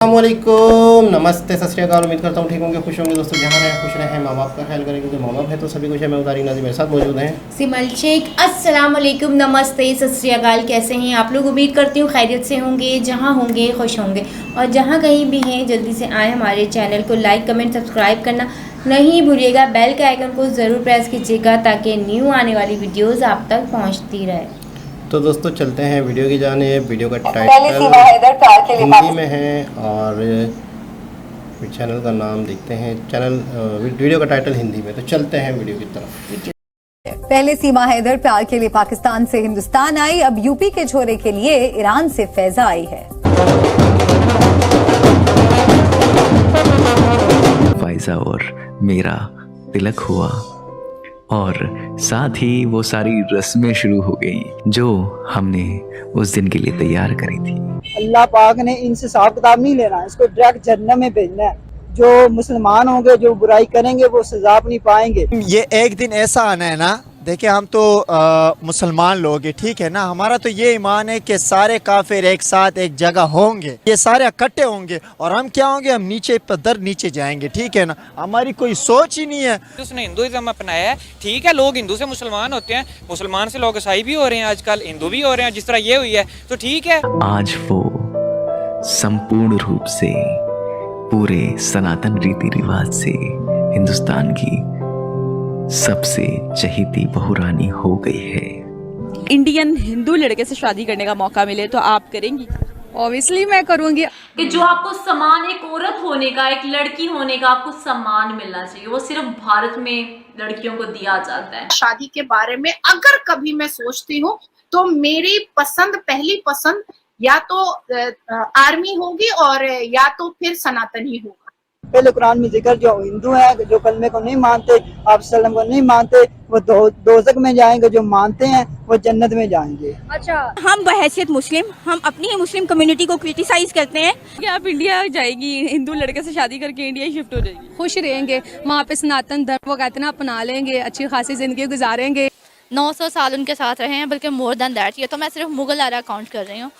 अस्सलामुअलैकुम, नमस्ते, सत श्री अकाल। उम्मीद करता हूँ ठीक होंगे, खुश होंगे दोस्तों। जहाँ रहें खुश रहें, माँ बाप का ख्याल करें क्योंकि माँ बाप है तो सभी कुछ है। मैं उदारी नाजी मेरे साथ मौजूद हैं सिमल शेख। अस्सलाम वालेकुम, नमस्ते, सत श्री अकाल। कैसे हैं आप लोग? उम्मीद करती हूँ खैरियत से होंगे, जहाँ होंगे खुश होंगे। और जहाँ कहीं भी हैं जल्दी से आए हमारे चैनल को लाइक कमेंट सब्सक्राइब करना नहीं भूलिएगा। बेल के आइकन को ज़रूर प्रेस कीजिएगा ताकि न्यू आने वाली वीडियोज़ आप तक पहुँचती रहे। तो दोस्तों चलते हैं वीडियो की जानिब। वीडियो का टाइटल हिंदी में है और चैनल का नाम देखते हैं। वीडियो का टाइटल हिंदी में, तो चलते हैं वीडियो की तरफ। पहले सीमा हैदर प्यार के लिए पाकिस्तान से हिंदुस्तान आई, अब यूपी के छोरे के लिए ईरान से फैजा आई है। फाइजा और मेरा तिलक हुआ और साथ ही वो सारी रस्में शुरू हो गई जो हमने उस दिन के लिए तैयार करी थी। अल्लाह पाक ने इनसे हिसाब किताब नहीं लेना, इसको डायरेक्ट जन्नत में भेजना है। जो मुसलमान होंगे, जो बुराई करेंगे, वो सजा नहीं पाएंगे। ये एक दिन ऐसा आना है ना, देखिए हम तो मुसलमान लोग हैं, ठीक है ना। हमारा तो ये ईमान है कि सारे काफिर एक साथ एक जगह होंगे, ये सारे इकट्ठे होंगे और हम क्या होंगे, हम नीचे पदर नीचे जाएंगे, ठीक है ना। हमारी कोई सोच ही नहीं है। उसने हिंदुइज्म अपनाया है, ठीक है। लोग हिंदू से मुसलमान होते हैं, मुसलमान से लोग ईसाई भी हो रहे हैं, आजकल हिंदू भी हो रहे हैं, जिस तरह ये हुई है, तो ठीक है। आज वो संपूर्ण रूप से पूरे सनातन रीति रिवाज से हिंदुस्तान की सबसे चहेती बहुरानी हो गई है। इंडियन हिंदू लड़के से शादी करने का मौका मिले तो आप करेंगी? ऑब्वियसली मैं करूंगी। कि जो आपको सम्मान एक औरत होने का, एक लड़की होने का आपको सम्मान मिलना चाहिए, वो सिर्फ भारत में लड़कियों को दिया जाता है। शादी के बारे में अगर कभी मैं सोचती हूँ तो मेरी पसंद, पहली पसंद या तो आर्मी होगी और या तो फिर सनातनी होगा। पहले कुरान में जिक्र जो हिंदू हैं, जो कलमे को नहीं मानते, आप सल्लम को नहीं मानते, वो दोज़ख में जाएंगे, जो मानते हैं वो जन्नत में जाएंगे। अच्छा, हम बहैसियत मुस्लिम, हम अपनी ही मुस्लिम कम्युनिटी को क्रिटिसाइज करते हैं कि आप इंडिया जाएगी, हिंदू लड़के से शादी करके इंडिया शिफ्ट हो जाएगी, खुश रहेंगे वहाँ पे, सनातन धर्म वो कहते हैं अपना लेंगे, अच्छी खासी जिंदगी गुजारेंगे। 900 साल उनके साथ रहे हैं, बल्कि मोर देन दैट। ये तो मैं सिर्फ मुगल एरा काउंट कर रही हूँ।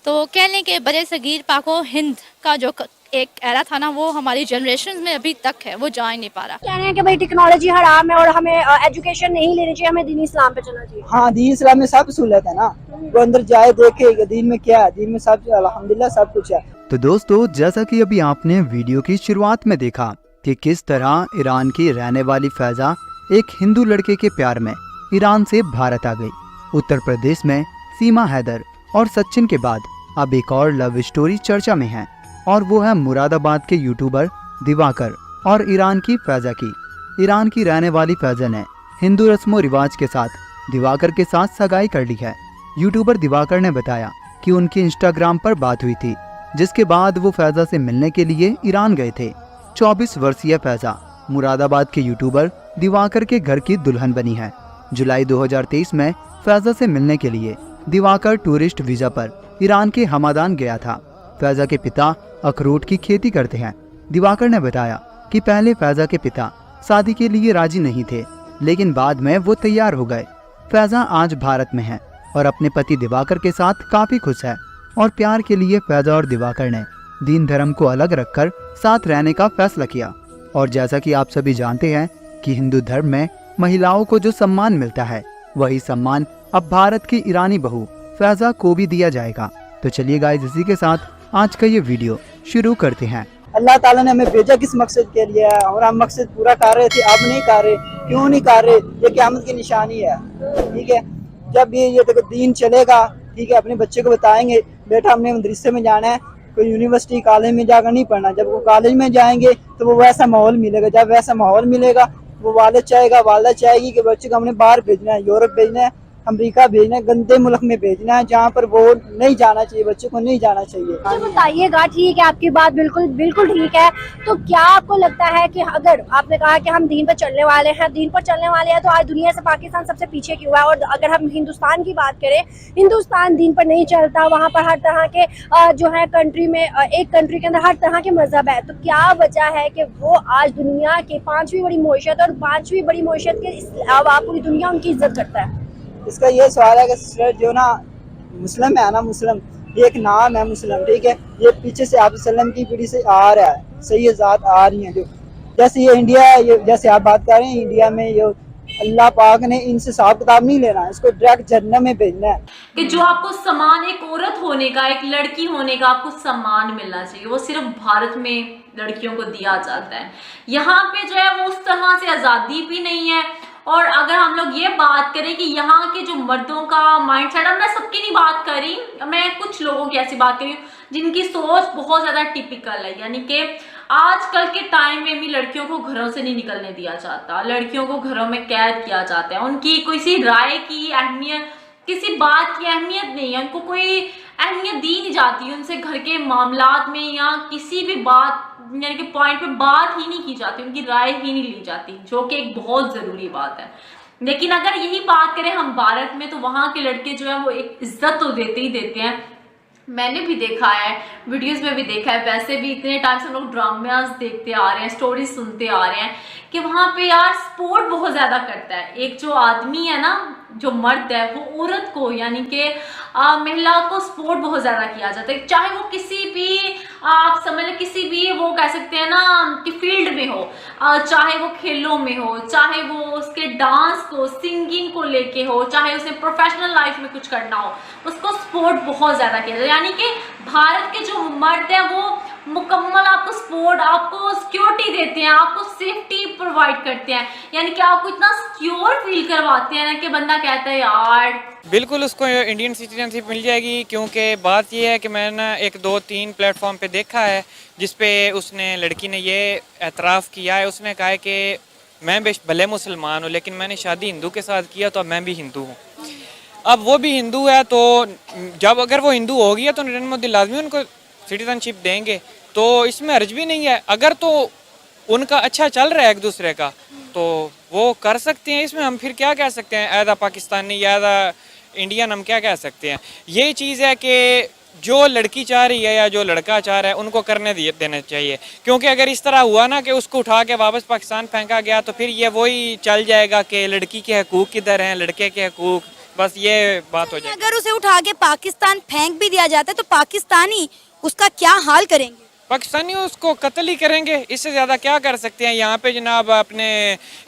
तो कह लें कि बड़े सगीर पाको हिंद का जो एक एरा था ना, वो हमारी जनरेशन में अभी तक है, वो जा ही नहीं पा रहा। कह रहे हैं कि भाई टेक्नोलॉजी हराम है और हमें एजुकेशन नहीं लेनी चाहिए, हमें दीन इस्लाम पे चलना चाहिए। हाँ, दीन इस्लाम में सब सहूलत है ना, वो अंदर जाए देखे दीन में क्या है, दीन में सब अल्हम्दुलिल्लाह सब कुछ है। तो दोस्तों, जैसा कि अभी आपने वीडियो की शुरुआत में देखा कि किस तरह ईरान की रहने वाली फैजा एक हिंदू लड़के के प्यार में ईरान से भारत आ गई। उत्तर प्रदेश में सीमा हैदर और सचिन के बाद अब एक और लव स्टोरी चर्चा में है और वो है मुरादाबाद के यूट्यूबर दिवाकर और ईरान की फैजा की। ईरान की रहने वाली फैजा ने हिंदू रस्मों रिवाज के साथ दिवाकर के साथ सगाई कर ली है। यूट्यूबर दिवाकर ने बताया कि उनकी इंस्टाग्राम पर बात हुई थी, जिसके बाद वो फैजा से मिलने के लिए ईरान गए थे। 24 वर्षीय फैजा मुरादाबाद के यूट्यूबर दिवाकर के घर की दुल्हन बनी है। जुलाई 2023 में फैजा से मिलने के लिए दिवाकर टूरिस्ट वीजा पर ईरान के हमादान गया था। फैजा के पिता अखरोट की खेती करते हैं। दिवाकर ने बताया कि पहले फैजा के पिता शादी के लिए राजी नहीं थे, लेकिन बाद में वो तैयार हो गए। फैजा आज भारत में है और अपने पति दिवाकर के साथ काफी खुश है और प्यार के लिए फैजा और दिवाकर ने दीन धर्म को अलग रखकर साथ रहने का फैसला किया। और जैसा कि आप सभी जानते हैं कि हिंदू धर्म में महिलाओं को जो सम्मान मिलता है, वही सम्मान अब भारत की ईरानी बहू फैजा को भी दिया जाएगा। तो चलिए गाइस, इसी के साथ आज का ये वीडियो शुरू करते हैं। अल्लाह ताला ने हमें भेजा किस मकसद के लिए है और हम मकसद पूरा कर रहे थे, अब नहीं कर रहे। क्यों नहीं कर रहे? ये क़यामत की निशानी है, ठीक है। जब ये देखो दीन चलेगा, ठीक है, अपने बच्चे को बताएंगे बेटा हमने मदरसे में जाना है, कोई यूनिवर्सिटी कॉलेज में जाकर नहीं पढ़ना। जब वो कॉलेज में जाएंगे तो वो वैसा माहौल मिलेगा। जब वैसा माहौल मिलेगा, वो वालिद चाहेगा, वालिदा चाहेगी कि बच्चे को हमने बाहर भेजना है, यूरोप भेजना है, अमेरिका भेजना है, गंदे मुल्क में भेजना है, जहाँ पर वो नहीं जाना चाहिए, बच्चे को नहीं जाना चाहिए। बताइएगा, ठीक है, आपकी बात बिल्कुल बिल्कुल ठीक है। तो क्या आपको लगता है कि अगर आपने कहा कि हम दीन पर चलने वाले हैं, दीन पर चलने वाले हैं, तो आज दुनिया से पाकिस्तान सबसे पीछे क्यों है? और अगर हम हिंदुस्तान की बात करें, हिंदुस्तान दीन पर नहीं चलता, वहाँ पर हर तरह के जो है कंट्री में, एक कंट्री के अंदर हर तरह के मजहब है, तो क्या वजह है कि वो आज दुनिया की 5वीं बड़ी मईशत और 5वीं बड़ी मईशत के अलावा पूरी दुनिया उनकी इज्जत करता है? इसका ये सवाल है कि जो ना मुस्लिम है ना, मुस्लिम ये एक नाम है मुस्लिम, ठीक है। ये पीछे से आप सल्लम की पीढ़ी से आ रहा है, सही ज़ात आ रही है। जो जैसे ये इंडिया है, ये जैसे आप बात कर रहे हैं इंडिया में, ये अल्लाह पाक ने इनसे हिसाब किताब नहीं लेना, इसको डायरेक्ट जन्नत में भेजना है। कि जो आपको सम्मान एक औरत होने का, एक लड़की होने का आपको सम्मान मिलना चाहिए, वो सिर्फ भारत में लड़कियों को दिया जाता है। यहाँ पे जो है वो उस तरह से आज़ादी भी नहीं है। और अगर हम लोग ये बात करें कि यहाँ के जो मर्दों का माइंडसेट, अब मैं सबकी नहीं बात कर रही, मैं कुछ लोगों की ऐसी बात कर रही हूँ जिनकी सोच बहुत ज़्यादा टिपिकल है। यानी कि आजकल के टाइम में भी लड़कियों को घरों से नहीं निकलने दिया जाता, लड़कियों को घरों में कैद किया जाता है। उनकी किसी राय की अहमियत, किसी बात की अहमियत नहीं है, उनको कोई अहमियत दी नहीं जाती। उनसे घर के मामलात में या किसी भी बात यानी कि पॉइंट पे बात ही नहीं की जाती, उनकी राय ही नहीं ली जाती, जो कि एक बहुत ज़रूरी बात है। लेकिन अगर यही बात करें हम भारत में, तो वहाँ के लड़के जो है वो एक इज्जत तो देते ही देते हैं। मैंने भी देखा है, वीडियोस में भी देखा है, वैसे भी इतने टाइम से हम लोग ड्रामास देखते आ रहे हैं, स्टोरी सुनते आ रहे हैं कि वहाँ पे यार सपोर्ट बहुत ज़्यादा करता है। एक जो आदमी है ना, जो मर्द है, वो औरत को यानी कि महिला को सपोर्ट बहुत ज़्यादा किया जाता है, चाहे वो किसी भी आप समझ लें किसी भी वो कह सकते हैं ना कि फील्ड में हो, चाहे वो खेलों में हो, चाहे वो उसके डांस को, सिंगिंग को लेके हो, चाहे उसे प्रोफेशनल लाइफ में कुछ करना हो, उसको सपोर्ट बहुत ज़्यादा किया जाता है। यानी कि भारत के जो मर्द हैं वो मुकम्मल आपको सपोर्ट, आपको सिक्योरिटी देते हैं, आपको सेफ्टी प्रोवाइड करते हैं, यानी कि आपको इतना सिक्योर फील करवाते हैं ना कि बंदा कहता है यार बिल्कुल उसको इंडियन सिटीजनशिप मिल जाएगी। क्योंकि बात यह है कि मैंने एक 2-3 प्लेटफॉर्म पे देखा है जिस पे उसने लड़की ने ये एतराफ़ किया है, उसने कहा है कि मैं भले मुसलमान हूँ लेकिन मैंने शादी हिंदू के साथ किया तो अब मैं भी हिंदू हूँ। अब वो भी हिंदू है तो जब अगर वो हिंदू हो गया तो नरेंद्र मोदी लाजमी उनको सिटीजनशिप देंगे, तो इसमें अर्ज भी नहीं है। अगर तो उनका अच्छा चल रहा है एक दूसरे का तो वो कर सकते हैं, इसमें हम फिर क्या कह सकते हैं, ऐदा पाकिस्तानी या इंडियन हम क्या कह सकते हैं। यही चीज़ है कि जो लड़की चाह रही है या जो लड़का चाह रहा है उनको करने देना चाहिए। क्योंकि अगर इस तरह हुआ ना कि उसको उठा के वापस पाकिस्तान फेंका गया तो फिर ये वही चल जाएगा कि लड़की के हकूक़ किधर हैं, लड़के के हकूक़, बस ये बात हो जाएगी। अगर उसे उठा के पाकिस्तान फेंक भी दिया जाता है तो पाकिस्तानी उसका क्या हाल करेंगे? पाकिस्तानी उसको कत्ल ही करेंगे, इससे ज़्यादा क्या कर सकते हैं। यहाँ पे जनाब अपने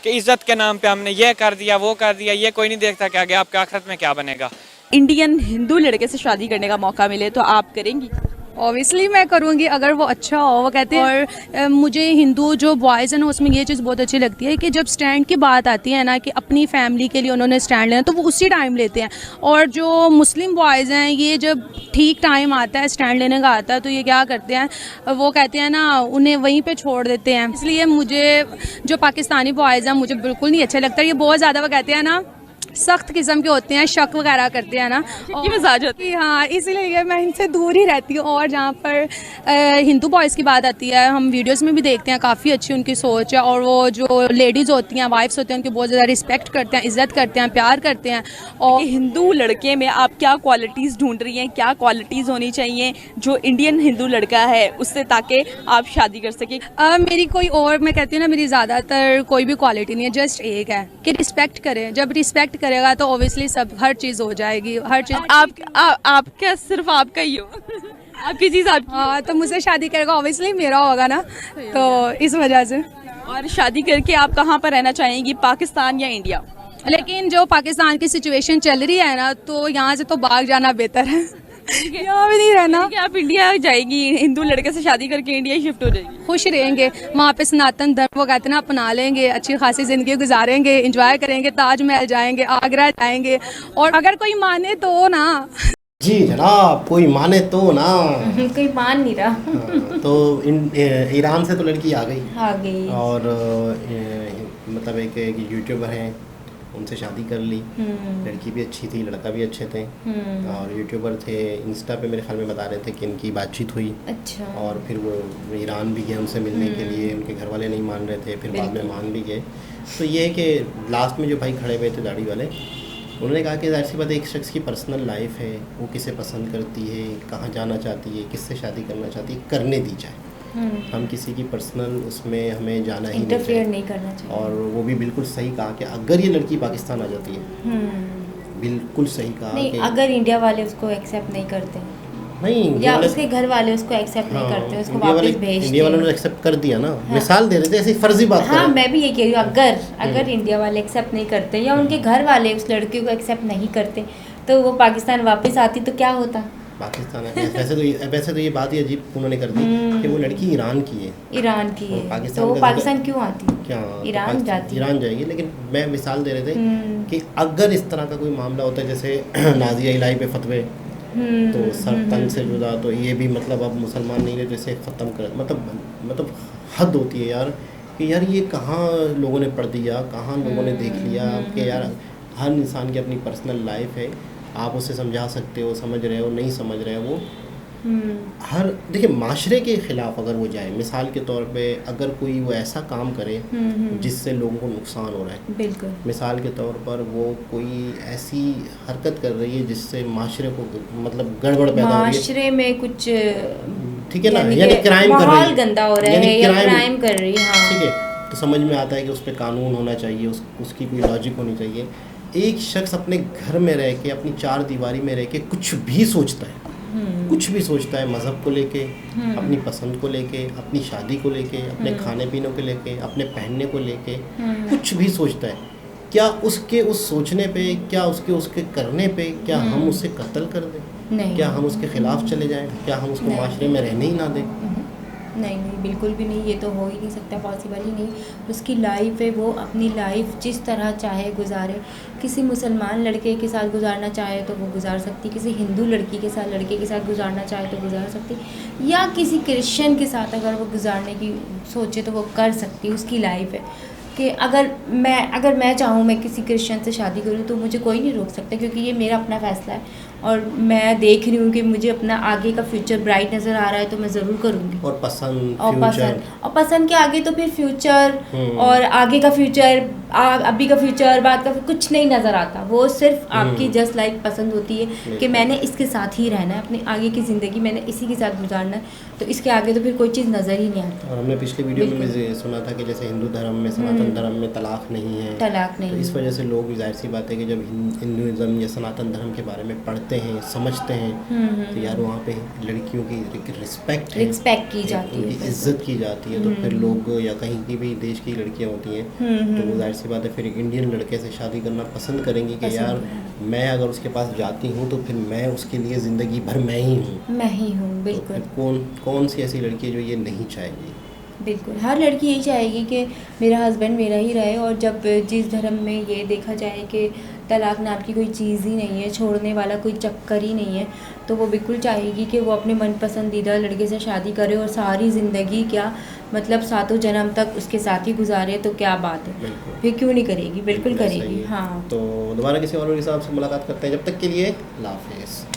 कि इज़्ज़त के नाम पे हमने ये कर दिया वो कर दिया, ये कोई नहीं देखता कि आगे आपके आखिरत में क्या बनेगा। इंडियन हिंदू लड़के से शादी करने का मौका मिले तो आप करेंगी? ऑब्वियसली मैं करूँगी अगर वो अच्छा हो। वो कहते हैं और मुझे हिंदू जो बॉयज़ हैं ना उसमें ये चीज़ बहुत अच्छी लगती है कि जब स्टैंड की बात आती है ना कि अपनी फैमिली के लिए उन्होंने स्टैंड लेना तो वो उसी टाइम लेते हैं। और जो मुस्लिम बॉयज़ हैं ये जब ठीक टाइम आता है स्टैंड लेने का आता है तो ये क्या करते हैं, वो कहते हैं ना उन्हें वहीं पर छोड़ देते हैं। इसलिए मुझे जो पाकिस्तानी बॉयज़ हैं मुझे बिल्कुल नहीं अच्छा लगता। ये बहुत ज़्यादा वो कहते हैं ना सख्त किस्म के होते हैं, शक वगैरह करते हैं ना, ये मजाज होती है। हाँ, इसीलिए मैं इनसे दूर ही रहती हूँ। और जहाँ पर हिंदू बॉयज़ की बात आती है, हम वीडियोस में भी देखते हैं काफ़ी अच्छी उनकी सोच है और वो जो लेडीज़ होती हैं, वाइफ्स होती हैं, उनकी बहुत ज़्यादा रिस्पेक्ट करते हैं, इज़्ज़त करते हैं, प्यार करते हैं। और हिंदू लड़के में आप क्या क्वालिटीज़ ढूंढ रही हैं, क्या क्वालिटीज़ होनी चाहिए जो इंडियन हिंदू लड़का है उससे, ताकि आप शादी कर सकें? मेरी कोई और, मैं कहती हूँ ना, मेरी ज़्यादातर कोई भी क्वालिटी नहीं है, जस्ट एक है कि रिस्पेक्ट करें। जब रिस्पेक्ट करेगा तो ऑब्वियसली सब हर चीज़ हो जाएगी, हर चीज़। आप क्या सिर्फ आपका ही हो? आपकी चीज़ आपकी। हाँ, तो मुझसे शादी करेगा ऑब्वियसली मेरा होगा ना, तो इस वजह से। और शादी करके आप कहाँ पर रहना चाहेंगी, पाकिस्तान या इंडिया? लेकिन जो पाकिस्तान की सिचुएशन चल रही है ना तो यहाँ से तो भाग जाना बेहतर है, यहाँ भी नहीं रहना। आप इंडिया जाएगी, हिंदू लड़के से शादी करके इंडिया शिफ्ट हो जाएगी, खुश रहेंगे वहाँ पे, सनातन धर्म वो कहते हैं ना अपना लेंगे, अच्छी खासी ज़िंदगी गुजारेंगे, एंजॉय करेंगे, ताजमहल जाएंगे, आगरा जाएंगे। और अगर कोई माने तो ना। जी जनाब, कोई माने तो ना। कोई मान नहीं रहा। तो ईरान से तो लड़की आ गई और मतलब एक यूट्यूबर हैं, उनसे शादी कर ली। लड़की भी अच्छी थी, लड़का भी अच्छे थे और यूट्यूबर थे। इंस्टा पे मेरे ख्याल में बता रहे थे कि इनकी बातचीत हुई। अच्छा। और फिर वो ईरान भी गए उनसे मिलने के लिए, उनके घर वाले नहीं मान रहे थे, फिर बाद में मान भी गए। तो ये है कि लास्ट में जो भाई खड़े हुए थे दाढ़ी वाले, उन्होंने कहा कि जाहिर सी बात है एक शख्स की पर्सनल लाइफ है, वो किसे पसंद करती है, कहाँ जाना चाहती है, किससे शादी करना चाहती है, करने दी जाए। हम किसी की पर्सनल उसमें हमें जाना ही इंटरफेयर नहीं करना चाहिए। और वो भी बिल्कुल सही कहा कि अगर ये लड़की पाकिस्तान आ जाती है, बिल्कुल सही कहा नहीं, कि अगर इंडिया वाले उसको एक्सेप्ट नहीं करते नहीं, या उसके घर वाले उसको एक्सेप्ट नहीं करते, उसको इंडिया वापस भेजते इंडिया वालों ने एक्सेप्ट कर दिया ना। मिसाल दे रहे थे, ऐसी फर्जी बात हाँ, कर मैं भी ये कह रही हूँ, अगर इंडिया वाले एक्सेप्ट नहीं करते या उनके घर वाले उस लड़की को एक्सेप्ट नहीं करते तो वो पाकिस्तान वापस आती तो क्या होता? पाकिस्तान है। वैसे तो ये बात ही अजीब उन्होंने कर दी कि वो लड़की ईरान की है। ईरान की है, पाकिस्तान तो वो का पाकिस्तान क्यों आती? क्या ईरान जाती? ईरान जाएगी। लेकिन मैं मिसाल दे रहे थे कि अगर इस तरह का कोई मामला होता है जैसे नाजिया इलाही पे फतवे, तो सर तन से जुदा, तो ये भी मतलब अब मुसलमान नहीं रहे जैसे ख़त्म कर, मतलब हद होती है यार कि यार ये कहाँ लोगों ने पढ़ दिया, कहाँ लोगों ने देख लिया कि यार हर इंसान की अपनी पर्सनल लाइफ है, आप उसे समझा सकते हो, समझ रहे हो, नहीं समझ रहे हो, वो हर देखिए माशरे के ख़िलाफ़ अगर वो जाए, मिसाल के तौर पे अगर कोई वो ऐसा काम करे जिससे लोगों को नुकसान हो रहा है, बिल्कुल, मिसाल के तौर पर वो कोई ऐसी हरकत कर रही है जिससे माशरे को मतलब गड़बड़ पैदा हो रही है, माशरे में कुछ, ठीक है ना, यानी क्राइम कर रही है, गंदा हो रहा है या क्राइम कर रही है, ठीक है, तो समझ में आता है कि उस पर कानून होना चाहिए, उसकी कोई लॉजिक होनी चाहिए। एक शख्स अपने घर में रह के, अपनी चार दीवारी में रह के कुछ भी सोचता है, कुछ भी सोचता है, मज़हब को लेके, अपनी पसंद को लेके, अपनी शादी को लेके, अपने खाने पीने को लेके, अपने पहनने को लेके, कुछ भी सोचता है। क्या उसके उस सोचने पे, क्या उसके करने पे क्या हम उसे कत्ल कर दें? नहीं। क्या हम उसके ख़िलाफ़ चले जाएं? क्या हम उसको माशरे में रहने ही ना दें? नहीं, बिल्कुल भी नहीं, ये तो हो ही नहीं सकता, पॉसिबल ही नहीं। उसकी लाइफ है, वो अपनी लाइफ जिस तरह चाहे गुजारे। किसी मुसलमान लड़के के साथ गुजारना चाहे तो वो गुजार सकती, किसी हिंदू लड़के के साथ गुजारना चाहे तो गुजार सकती, या किसी क्रिश्चियन के साथ अगर वो गुजारने की सोचे तो वो कर सकती, उसकी लाइफ है। कि अगर मैं चाहूँ मैं किसी क्रिश्चियन से शादी करूँ तो मुझे कोई नहीं रोक सकता, क्योंकि ये मेरा अपना फ़ैसला है और मैं देख रही हूँ कि मुझे अपना आगे का फ्यूचर ब्राइट नज़र आ रहा है तो मैं ज़रूर करूँगी। और पसंद के आगे तो फिर फ्यूचर और आगे का फ्यूचर, अभी का फ्यूचर, बाद का कुछ नहीं नज़र आता। वो सिर्फ आपकी जस्ट लाइक पसंद होती है कि मैंने इसके साथ ही रहना है, अपनी आगे की ज़िंदगी मैंने इसी के साथ गुजारना है, तो इसके आगे तो फिर कोई चीज़ नज़र ही नहीं आती। और हमने पिछली वीडियो में भी सुना था कि जैसे हिंदू धर्म में, सनातन धर्म में तलाक नहीं है, तो इस वजह से लोग, जाहिर सी बात है कि जब हिंदुज़म या सनातन धर्म के बारे में पढ़ते हैं, समझते हैं, तो यार वहाँ पे लड़कियों की रिस्पेक्ट की जाती है, उनकी इज्जत की जाती है। तो फिर लोग, या कहीं की भी देश की लड़कियाँ होती हैं, तो वो जाहिर सी बात है फिर इंडियन लड़के से शादी करना पसंद करेंगी कि यार मैं अगर उसके पास जाती हूँ तो फिर मैं उसके लिए ज़िंदगी भर मैं ही हूँ, बिल्कुल। तो कौन सी ऐसी लड़की है जो ये नहीं चाहेगी? बिल्कुल, हर लड़की यही चाहेगी कि मेरा हस्बैंड मेरा ही रहे, और जब जिस धर्म में ये देखा जाए कि तलाक नाम की कोई चीज़ ही नहीं है, छोड़ने वाला कोई चक्कर ही नहीं है, तो वो बिल्कुल चाहेगी कि वो अपने मन पसंदीदा लड़के से शादी करे और सारी ज़िंदगी क्या मतलब 7 जन्म तक उसके साथ ही गुजारे, तो क्या बात है, फिर क्यों नहीं करेगी, बिल्कुल करेगी। हाँ, तो दोबारा किसी और के साथ मुलाकात करते हैं, जब तक के लिए अल्लाह हाफ़िज़।